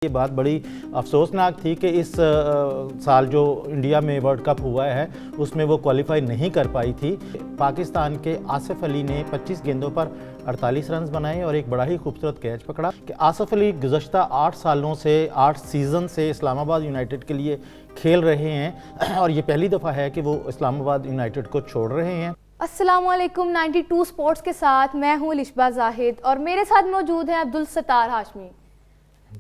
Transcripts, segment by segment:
یہ بات بڑی افسوسناک تھی کہ اس سال جو انڈیا میں ورلڈ کپ ہوا ہے اس میں وہ کوالیفائی نہیں کر پائی تھی۔ پاکستان کے آصف علی نے 25 گیندوں پر 48 رنز بنائے اور ایک بڑا ہی خوبصورت کیچ پکڑا کہ آصف علی گزشتہ 8 سیزن سے اسلام آباد یونائٹڈ کے لیے کھیل رہے ہیں اور یہ پہلی دفعہ ہے کہ وہ اسلام آباد یونائٹڈ کو چھوڑ رہے ہیں۔ السلام علیکم 92 سپورٹس کے ساتھ میں ہوں الشبہ زاہد اور میرے ساتھ موجود ہیں عبدالستار ہاشمی۔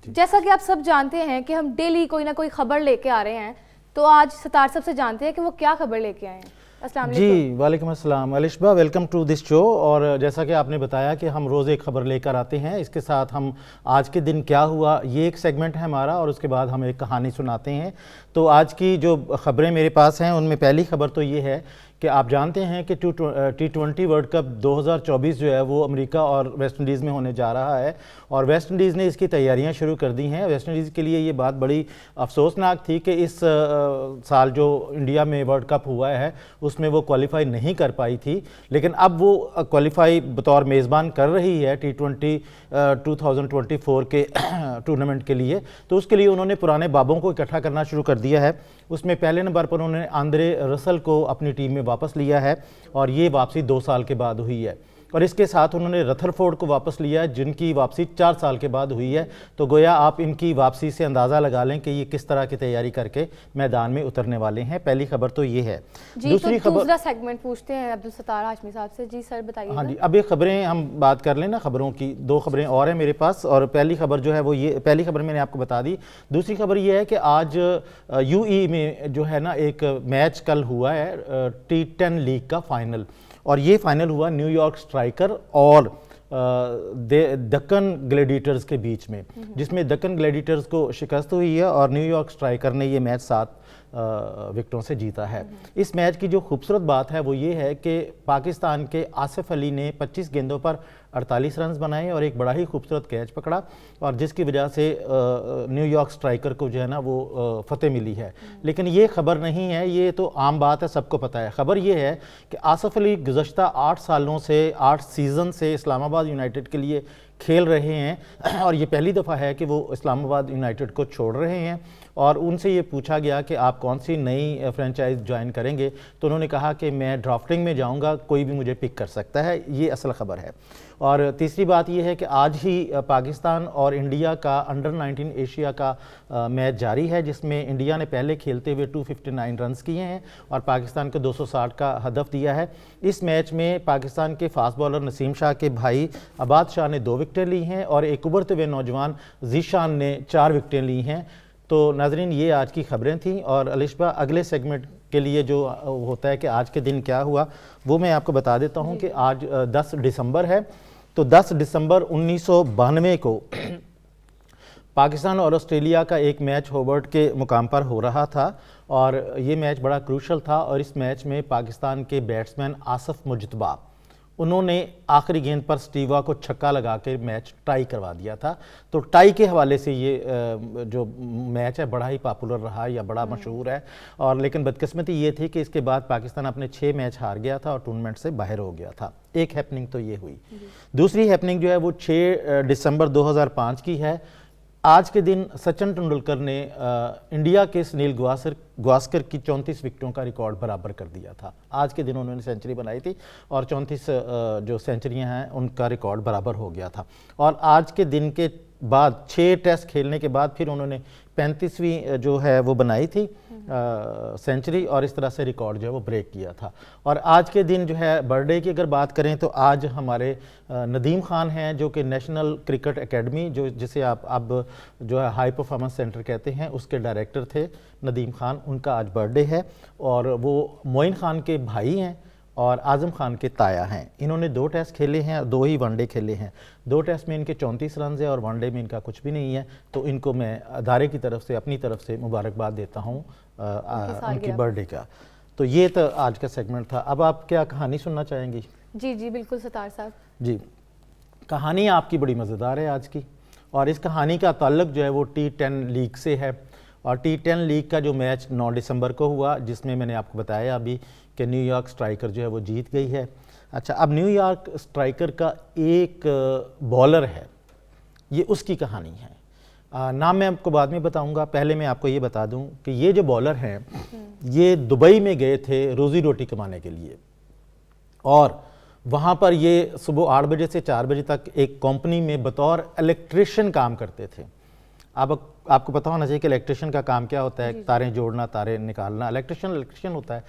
جیسا کہ آپ سب جانتے ہیں کہ ہم ڈیلی کوئی نہ کوئی خبر لے کے آ رہے ہیں، تو آج ستار صاحب سے جانتے ہیں کہ وہ کیا خبر لے کے آئے ہیں۔ السلام علیکم۔ جی وعلیکم السلام الشبہ، ویلکم ٹو دس شو۔ اور جیسا کہ آپ نے بتایا کہ ہم روز ایک خبر لے کر آتے ہیں، اس کے ساتھ ہم آج کے دن کیا ہوا یہ ایک سیگمنٹ ہے ہمارا، اور اس کے بعد ہم ایک کہانی سناتے ہیں۔ تو آج کی جو خبریں میرے پاس ہیں ان میں پہلی خبر تو یہ ہے کہ آپ جانتے ہیں کہ T20 ورلڈ کپ 2024 جو ہے وہ امریکہ اور ویسٹ انڈیز میں ہونے جا رہا ہے، اور ویسٹ انڈیز نے اس کی تیاریاں شروع کر دی ہیں۔ ویسٹ انڈیز کے لیے یہ بات بڑی افسوسناک تھی کہ اس سال جو انڈیا میں ورلڈ کپ ہوا ہے اس میں وہ کوالیفائی نہیں کر پائی تھی، لیکن اب وہ کوالیفائی بطور میزبان کر رہی ہے T20 2024 کے ٹورنامنٹ کے لیے۔ تو اس کے لیے انہوں نے پرانے بابوں کو اکٹھا کرنا شروع کر دیا ہے۔ اس میں پہلے نمبر پر انہوں نے آندرے رسل کو اپنی ٹیم میں واپس لیا ہے، اور یہ واپسی 2 سال کے بعد ہوئی ہے، اور اس کے ساتھ انہوں نے رتھرفورڈ کو واپس لیا ہے جن کی واپسی 4 سال کے بعد ہوئی ہے۔ تو گویا آپ ان کی واپسی سے اندازہ لگا لیں کہ یہ کس طرح کی تیاری کر کے میدان میں اترنے والے ہیں۔ پہلی خبر تو یہ ہے۔ دوسرا سیگمنٹ پوچھتے ہیں عبدالستار ہاشمی صاحب سے۔ جی سر بتائیے۔ ہاں جی، اب یہ خبریں ہم بات کر لیں نا، خبروں کی 2 خبریں اور ہیں میرے پاس، اور پہلی خبر جو ہے وہ یہ، پہلی خبر میں نے آپ کو بتا دی۔ دوسری خبر یہ ہے کہ آج UAE میں جو ہے نا ایک میچ کل ہوا ہے T10 لیگ کا فائنل، اور یہ فائنل ہوا نیو یارک اسٹرائکر اور دکن گلیڈیٹرز کے بیچ میں، جس میں دکن گلیڈیٹرز کو شکست ہوئی ہے اور نیو یارک اسٹرائکر نے یہ میچ 7 وکٹوں سے جیتا ہے۔ اس میچ کی جو خوبصورت بات ہے وہ یہ ہے کہ پاکستان کے آصف علی نے 25 گیندوں پر 48 رنز بنائے اور ایک بڑا ہی خوبصورت کیچ پکڑا، اور جس کی وجہ سے نیو یارک اسٹرائکر کو جو ہے نا وہ فتح ملی ہے۔ لیکن یہ خبر نہیں ہے، یہ تو عام بات ہے، سب کو پتہ ہے۔ خبر یہ ہے کہ آصف علی گزشتہ 8 سیزن سے اسلام آباد یونائٹڈ کے لیے کھیل رہے ہیں، اور یہ پہلی دفعہ ہے کہ وہ اسلام آباد یونائٹڈ کو چھوڑ رہے ہیں۔ اور ان سے یہ پوچھا گیا کہ آپ کون سی نئی فرینچائز جوائن کریں گے، تو انہوں نے کہا کہ میں ڈرافٹنگ میں جاؤں گا، کوئی بھی مجھے پک کر سکتا ہے۔ یہ اصل خبر ہے۔ اور تیسری بات یہ ہے کہ آج ہی پاکستان اور انڈیا کا انڈر 19 ایشیا کا میچ جاری ہے، جس میں انڈیا نے پہلے کھیلتے ہوئے 259 رنز کیے ہیں اور پاکستان کو 260 کا ہدف دیا ہے۔ اس میچ میں پاکستان کے فاسٹ بالر نسیم شاہ کے بھائی عباد شاہ نے 2 وکٹیں لی ہیں، اور ایک ابھرتے ہوئے نوجوان ذیشان نے 4 وکٹیں لی ہیں۔ تو ناظرین یہ آج کی خبریں تھیں، اور الشبہ اگلے سیگمنٹ کے لیے جو ہوتا ہے کہ آج کے دن کیا ہوا وہ میں آپ کو بتا دیتا ہوں کہ آج 10 دسمبر ہے۔ تو 10 دسمبر 1992 کو پاکستان اور آسٹریلیا کا ایک میچ ہوبرٹ کے مقام پر ہو رہا تھا، اور یہ میچ بڑا کروشل تھا، اور اس میچ میں پاکستان کے بیٹسمین آصف مجتبیٰ انہوں نے آخری گیند پر سٹیوا کو چھکا لگا کے میچ ٹائی کروا دیا تھا۔ تو ٹائی کے حوالے سے یہ جو میچ ہے بڑا ہی پاپولر رہا یا بڑا مشہور ہے، اور لیکن بدقسمتی یہ تھی کہ اس کے بعد پاکستان اپنے 6 میچ ہار گیا تھا اور ٹورنامنٹ سے باہر ہو گیا تھا۔ ایک ہیپننگ تو یہ ہوئی۔ دوسری ہیپننگ جو ہے وہ 6 دسمبر 2005 کی ہے۔ آج کے دن سچن ٹنڈولکر نے انڈیا کے سنیل گواسکر کی 34 وکٹوں کا ریکارڈ برابر کر دیا تھا۔ آج کے دن انہوں نے سینچری بنائی تھی، اور 34 جو سینچریاں ہیں ان کا ریکارڈ برابر ہو گیا تھا۔ اور آج کے دن کے بعد 6 ٹیسٹ کھیلنے کے بعد پھر انہوں نے 35ویں جو ہے وہ بنائی تھی سینچری، اور اس طرح سے ریکارڈ جو ہے وہ بریک کیا تھا۔ اور آج کے دن جو ہے برتھ ڈے کی اگر بات کریں تو آج ہمارے ندیم خان ہیں، جو کہ نیشنل کرکٹ اکیڈمی جسے آپ اب جو ہے ہائی پرفارمنس سینٹر کہتے ہیں اس کے ڈائریکٹر تھے ندیم خان، ان کا آج برتھ ڈے ہے، اور وہ معین خان کے بھائی ہیں اور اعظم خان کے تایا ہیں۔ انہوں نے 2 ٹیسٹ کھیلے ہیں اور 2 ہی ون ڈے کھیلے ہیں۔ 2 ٹیسٹ میں ان کے 34 رنز ہیں اور ون ڈے میں ان کا کچھ بھی نہیں ہے، تو ان کو میں ادارے کی طرف سے اپنی طرف سے مبارکباد دیتا ہوں ان کی برتھ ڈے کا۔ تو یہ تو آج کا سیگمنٹ تھا۔ اب آپ کیا کہانی سننا چاہیں گی؟ جی بالکل ستار صاحب۔ جی، کہانی آپ کی بڑی مزیدار ہے آج کی، اور اس کہانی کا تعلق جو ہے وہ T10 لیگ سے ہے، اور T10 لیگ کا جو میچ 9 دسمبر کو ہوا، جس میں نے آپ کو بتایا ابھی کہ نیو یارک اسٹرائکر جو ہے وہ جیت گئی ہے۔ اچھا، اب نیو یارک اسٹرائکر کا ایک بالر ہے، یہ اس کی کہانی ہے۔ نام میں آپ کو بعد میں بتاؤں گا، پہلے میں آپ کو یہ بتا دوں کہ یہ جو بالر ہیں یہ دبئی میں گئے تھے روزی روٹی کمانے کے لیے، اور وہاں پر یہ صبح 8 بجے سے 4 بجے تک ایک کمپنی میں بطور الیکٹریشین کام کرتے تھے۔ آپ کو پتہ ہونا چاہیے کہ الیکٹریشین کا کام کیا ہوتا ہے، تاریں جوڑنا، تاریں نکالنا، الیکٹریشین ہوتا ہے۔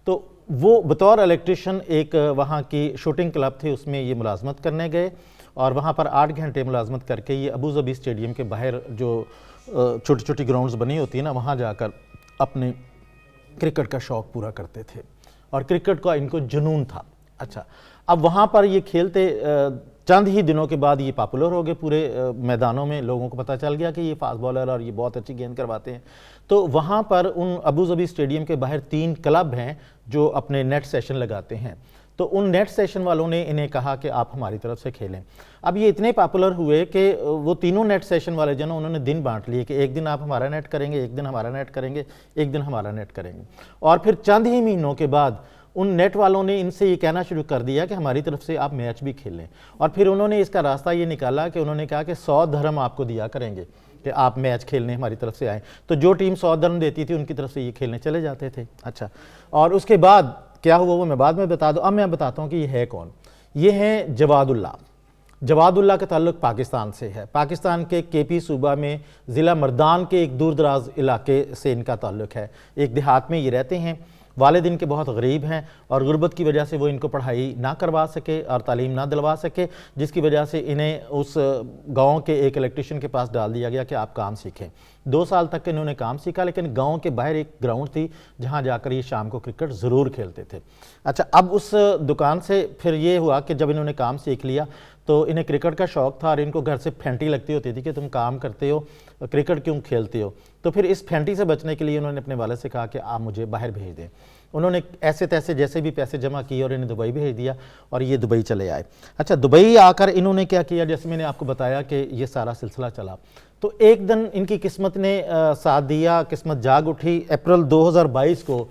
تو وہ بطور الیکٹریشن ایک وہاں کی شوٹنگ کلب تھی، اس میں یہ ملازمت کرنے گئے، اور وہاں پر 8 گھنٹے ملازمت کر کے یہ ابوظبی اسٹیڈیم کے باہر جو چھوٹی چھوٹی گراؤنڈز بنی ہوتی ہیں نا، وہاں جا کر اپنے کرکٹ کا شوق پورا کرتے تھے، اور کرکٹ کا ان کو جنون تھا۔ اچھا، اب وہاں پر یہ کھیلتے چند ہی دنوں کے بعد یہ پاپولر ہو گئے پورے میدانوں میں، لوگوں کو پتہ چل گیا کہ یہ فاسٹ بالر اور یہ بہت اچھی گیند کرواتے ہیں۔ تو وہاں پر ان ابوظبی اسٹیڈیم کے باہر 3 کلب ہیں جو اپنے نیٹ سیشن لگاتے ہیں، تو ان نیٹ سیشن والوں نے انہیں کہا کہ آپ ہماری طرف سے کھیلیں۔ اب یہ اتنے پاپولر ہوئے کہ وہ تینوں نیٹ سیشن والے جو نا انہوں نے دن بانٹ لیے کہ ایک دن آپ ہمارا نیٹ کریں گے، ایک دن ہمارا نیٹ کریں گے، ایک دن ہمارا نیٹ کریں گے، اور پھر چند ہی مہینوں کے بعد ان نیٹ والوں نے ان سے یہ کہنا شروع کر دیا کہ ہماری طرف سے آپ میچ بھی کھیلیں، اور پھر انہوں نے اس کا راستہ یہ نکالا کہ انہوں نے کہا کہ 100 درہم آپ کو دیا کریں گے کہ آپ میچ کھیلنے ہماری طرف سے آئیں، تو جو ٹیم 100 درہم دیتی تھی ان کی طرف سے یہ کھیلنے چلے جاتے تھے۔ اچھا، اور اس کے بعد کیا ہوا وہ میں بعد میں بتا دوں، اب میں بتاتا ہوں کہ یہ ہے کون۔ یہ ہیں جواد اللہ۔ جواد اللہ کا تعلق پاکستان سے ہے، پاکستان کے کے پی صوبہ میں ضلع مردان کے ایک دور دراز علاقے سے ان کا تعلق ہے، ایک دیہات میں یہ رہتے ہیں۔ والد ان کے بہت غریب ہیں، اور غربت کی وجہ سے وہ ان کو پڑھائی نہ کروا سکے اور تعلیم نہ دلوا سکے، جس کی وجہ سے انہیں اس گاؤں کے ایک الیکٹریشین کے پاس ڈال دیا گیا کہ آپ کام سیکھیں۔ 2 سال تک انہوں نے کام سیکھا، لیکن گاؤں کے باہر ایک گراؤنڈ تھی جہاں جا کر یہ شام کو کرکٹ ضرور کھیلتے تھے۔ اچھا، اب اس دکان سے پھر یہ ہوا کہ جب انہوں نے کام سیکھ لیا تو انہیں کرکٹ کا شوق تھا، اور ان کو گھر سے پھینٹی لگتی ہوتی تھی کہ تم کام کرتے ہو، کرکٹ کیوں کھیلتے ہو؟ تو پھر اس پھینٹی سے بچنے کے لیے انہوں نے اپنے والد سے کہا کہ آپ مجھے باہر بھیج دیں۔ انہوں نے ایسے تیسے جیسے بھی پیسے جمع کیے اور انہیں دبئی بھیج دیا، اور یہ دبئی چلے آئے۔ اچھا، دبئی آ کر انہوں نے کیا کیا، جیسے میں نے آپ کو بتایا کہ یہ سارا سلسلہ چلا، تو ایک دن ان کی قسمت نے ساتھ دیا، قسمت جاگ اٹھی۔ اپریل 2022 کو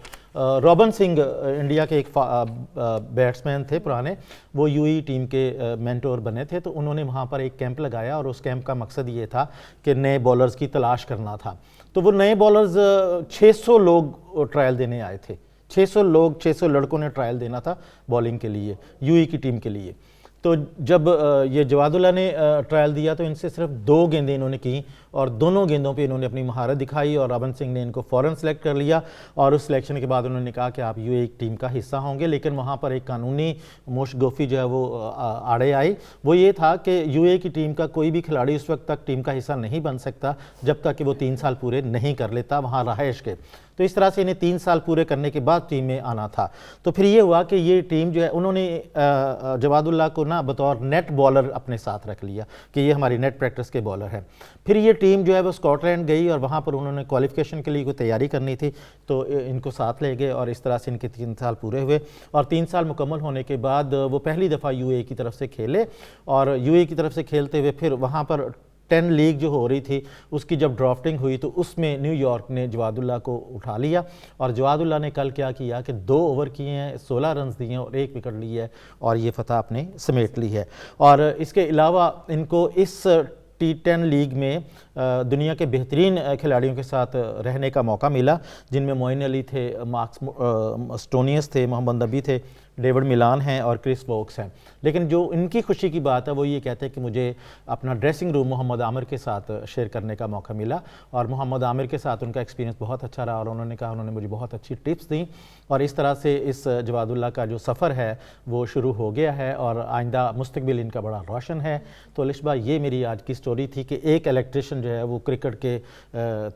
رابن سنگھ انڈیا کے ایک بیٹسمین تھے پرانے، وہ یو ای ٹیم کے مینٹور بنے تھے، تو انہوں نے وہاں پر ایک کیمپ لگایا، اور اس کیمپ کا مقصد یہ تھا کہ نئے بالرز کی تلاش کرنا تھا۔ تو وہ نئے بالرز 600 لوگ ٹرائل دینے آئے تھے، 600 لڑکوں نے ٹرائل دینا تھا بالنگ کے لیے، یو ای کی ٹیم کے لیے۔ تو جب یہ جواد اللہ نے ٹرائل دیا تو ان سے صرف 2 گیندیں انہوں نے کی، اور دونوں گیندوں پہ انہوں نے اپنی مہارت دکھائی، اور رابن سنگھ نے ان کو فوراً سلیکٹ کر لیا، اور اس سلیکشن کے بعد انہوں نے کہا کہ آپ یو اے ٹیم کا حصہ ہوں گے۔ لیکن وہاں پر ایک قانونی موش گوفی جو ہے وہ آڑے آئی، وہ یہ تھا کہ یو اے کی ٹیم کا کوئی بھی کھلاڑی اس وقت تک ٹیم کا حصہ نہیں بن سکتا جب تک کہ وہ 3 سال پورے نہیں کر لیتا وہاں رہائش کے۔ تو اس طرح سے انہیں 3 سال پورے کرنے کے بعد ٹیم میں آنا تھا۔ تو پھر یہ ہوا کہ یہ ٹیم جو ہے، انہوں نے جواد اللہ کو نا بطور نیٹ بالر اپنے ساتھ رکھ لیا کہ یہ ہماری نیٹ پریکٹس کے بالر ہیں۔ پھر یہ ٹیم جو ہے وہ اسکاٹ لینڈ گئی، اور وہاں پر انہوں نے کوالیفیکیشن کے لیے کوئی تیاری کرنی تھی، تو ان کو ساتھ لے گئے، اور اس طرح سے ان کے 3 سال پورے ہوئے، اور 3 سال مکمل ہونے کے بعد وہ پہلی دفعہ یو اے کی طرف سے کھیلے، اور یو اے کی طرف سے کھیلتے ہوئے پھر وہاں پر 10 لیگ جو ہو رہی تھی اس کی جب ڈرافٹنگ ہوئی تو اس میں نیو یارک نے جواد اللہ کو اٹھا لیا، اور جواد اللہ نے کل کیا کیا کہ 2 اوور کیے ہیں، 16 رنز دیے ہیں، اور 1 وکٹ لی ہے، اور یہ فتح اپنے سمیٹ لی ہے۔ اور اس کے علاوہ ان کو اس T10 لیگ میں دنیا کے بہترین کھلاڑیوں کے ساتھ رہنے کا موقع ملا، جن میں معین علی تھے، مارکس سٹونیس تھے، محمد نبی تھے، ڈیوڈ ملان ہیں، اور کرس ووکس ہیں۔ لیکن جو ان کی خوشی کی بات ہے وہ یہ کہتے ہیں کہ مجھے اپنا ڈریسنگ روم محمد عامر کے ساتھ شیئر کرنے کا موقع ملا، اور محمد عامر کے ساتھ ان کا ایکسپیرینس بہت اچھا رہا، اور انہوں نے کہا انہوں نے مجھے بہت اچھی ٹپس دیں، اور اس طرح سے اس جواد اللہ کا جو سفر ہے وہ شروع ہو گیا ہے، اور آئندہ مستقبل ان کا بڑا روشن ہے۔ تو الشبہ یہ میری آج کی سٹوری تھی کہ ایک الیکٹریشین جو ہے وہ کرکٹ کے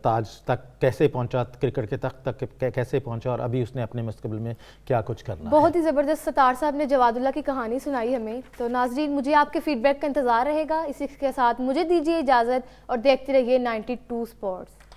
تاج تک کیسے پہنچا، کرکٹ کے تخت تک کیسے پہنچا، اور ابھی اس نے اپنے مستقبل میں کیا کچھ کرنا ہے۔ بہت ہی زبردست ستار صاحب نے جواد اللہ کی کہانی سنائی ہمیں۔ تو ناظرین، مجھے آپ کے فیڈ بیک کا انتظار رہے گا۔ اسی کے ساتھ مجھے دیجیے اجازت، اور دیکھتے رہیے 92 اسپورٹس۔